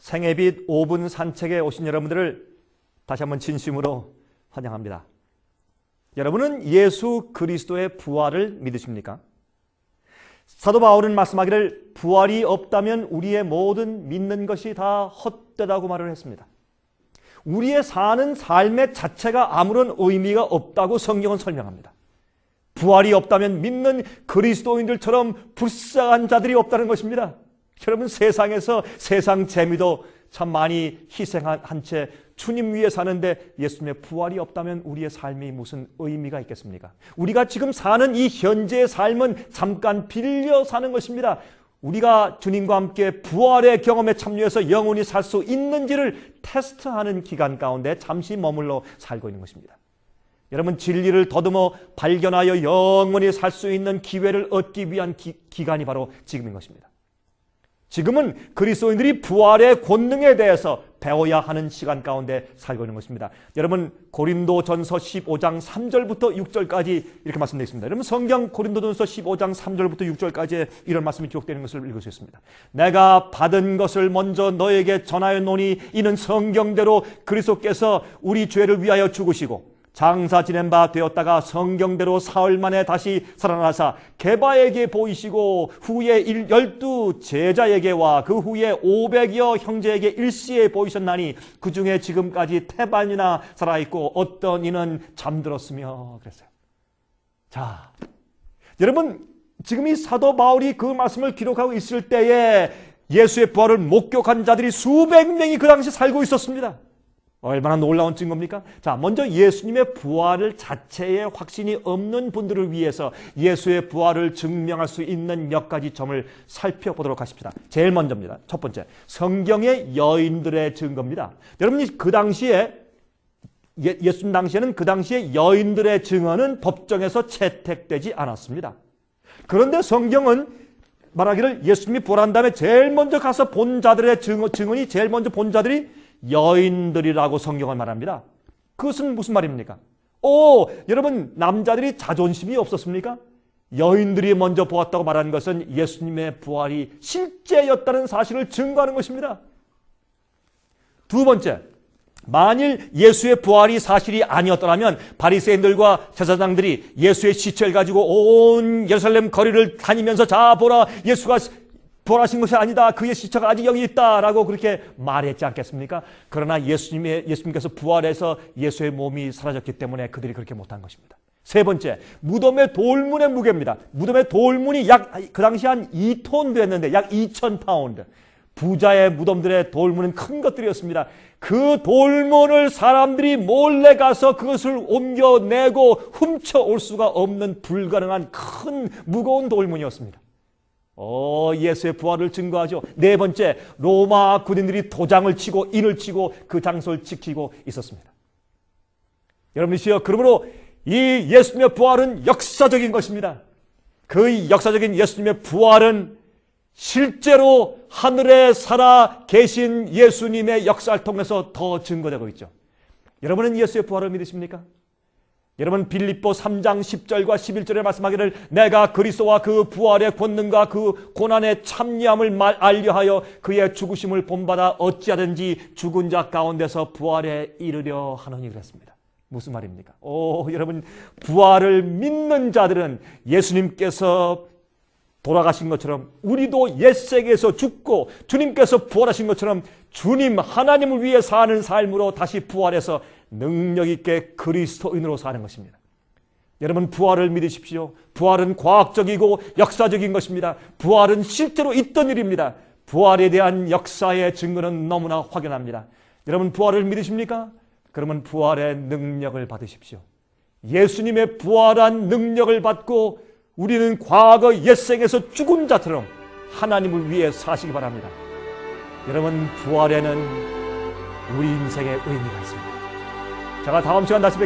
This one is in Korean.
생애빛 5분 산책에 오신 여러분들을 다시 한번 진심으로 환영합니다. 여러분은 예수 그리스도의 부활을 믿으십니까? 사도 바울은 말씀하기를 부활이 없다면 우리의 모든 믿는 것이 다 헛되다고 말을 했습니다. 우리의 사는 삶의 자체가 아무런 의미가 없다고 성경은 설명합니다. 부활이 없다면 믿는 그리스도인들처럼 불쌍한 자들이 없다는 것입니다. 여러분, 세상에서 세상 재미도 참 많이 희생한 채 주님 위에 사는데 예수님의 부활이 없다면 우리의 삶이 무슨 의미가 있겠습니까? 우리가 지금 사는 이 현재의 삶은 잠깐 빌려 사는 것입니다. 우리가 주님과 함께 부활의 경험에 참여해서 영원히 살 수 있는지를 테스트하는 기간 가운데 잠시 머물러 살고 있는 것입니다. 여러분, 진리를 더듬어 발견하여 영원히 살 수 있는 기회를 얻기 위한 기간이 바로 지금인 것입니다. 지금은 그리스도인들이 부활의 권능에 대해서 배워야 하는 시간 가운데 살고 있는 것입니다. 여러분, 고린도전서 15장 3절부터 6절까지 이렇게 말씀되어 있습니다. 여러분, 성경 고린도전서 15장 3절부터 6절까지 이런 말씀이 기록되는 것을 읽을 수 있습니다. 내가 받은 것을 먼저 너에게 전하였노니 이는 성경대로 그리스도께서 우리 죄를 위하여 죽으시고 장사 지낸 바 되었다가 성경대로 사흘 만에 다시 살아나사 게바에게 보이시고 후에 12 제자에게와 그 후에 500여 형제에게 일시에 보이셨나니 그 중에 지금까지 태반이나 살아있고 어떤 이는 잠들었으며 그랬어요. 자, 여러분, 지금 이 사도 바울이 그 말씀을 기록하고 있을 때에 예수의 부활을 목격한 자들이 수백 명이 그 당시 살고 있었습니다. 얼마나 놀라운 증거입니까? 자, 먼저 예수님의 부활을 자체에 확신이 없는 분들을 위해서 예수의 부활을 증명할 수 있는 몇 가지 점을 살펴보도록 하십시다. 제일 먼저입니다. 첫 번째, 성경의 여인들의 증거입니다. 여러분이 그 당시에 예수님 당시에는 그 당시에 여인들의 증언은 법정에서 채택되지 않았습니다. 그런데 성경은 말하기를 예수님이 부활한 다음에 제일 먼저 가서 본 자들의 증언이 제일 먼저 본 자들이 여인들이라고 성경을 말합니다. 그것은 무슨 말입니까? 여러분, 남자들이 자존심이 없었습니까? 여인들이 먼저 보았다고 말하는 것은 예수님의 부활이 실제였다는 사실을 증거하는 것입니다. 두 번째, 만일 예수의 부활이 사실이 아니었더라면 바리새인들과 제사장들이 예수의 시체를 가지고 온 예루살렘 거리를 다니면서 자 보라, 예수가 부활하신 것이 아니다, 그의 시체가 아직 여기 있다라고 그렇게 말했지 않겠습니까? 그러나 예수님께서 부활해서 예수의 몸이 사라졌기 때문에 그들이 그렇게 못한 것입니다. 세 번째, 무덤의 돌문의 무게입니다. 무덤의 돌문이 그 당시 한 2톤 됐는데 약 2,000파운드. 부자의 무덤들의 돌문은 큰 것들이었습니다. 그 돌문을 사람들이 몰래 가서 그것을 옮겨내고 훔쳐올 수가 없는 불가능한 큰 무거운 돌문이었습니다. 예수의 부활을 증거하죠. 네 번째, 로마 군인들이 도장을 치고 인을 치고 그 장소를 지키고 있었습니다. 여러분이시여, 그러므로 이 예수님의 부활은 역사적인 것입니다. 그 역사적인 예수님의 부활은 실제로 하늘에 살아 계신 예수님의 역사를 통해서 더 증거되고 있죠. 여러분은 예수의 부활을 믿으십니까? 여러분, 빌립보 3장 10절과 11절에 말씀하기를 내가 그리스도와 그 부활의 권능과 그 고난의 참여함을 알려하여 그의 죽으심을 본받아 어찌하든지 죽은 자 가운데서 부활에 이르려 하노니 그랬습니다. 무슨 말입니까? 여러분, 부활을 믿는 자들은 예수님께서 돌아가신 것처럼 우리도 옛세계에서 죽고 주님께서 부활하신 것처럼 주님 하나님을 위해 사는 삶으로 다시 부활해서 능력 있게 그리스도인으로 사는 것입니다. 여러분, 부활을 믿으십시오. 부활은 과학적이고 역사적인 것입니다. 부활은 실제로 있던 일입니다. 부활에 대한 역사의 증거는 너무나 확연합니다. 여러분, 부활을 믿으십니까? 그러면 부활의 능력을 받으십시오. 예수님의 부활한 능력을 받고 우리는 과거 옛생에서 죽은 자처럼 하나님을 위해 사시기 바랍니다. 여러분, 부활에는 우리 인생의 의미가 있습니다. 제가 다음 시간 다시 뵙겠습니다.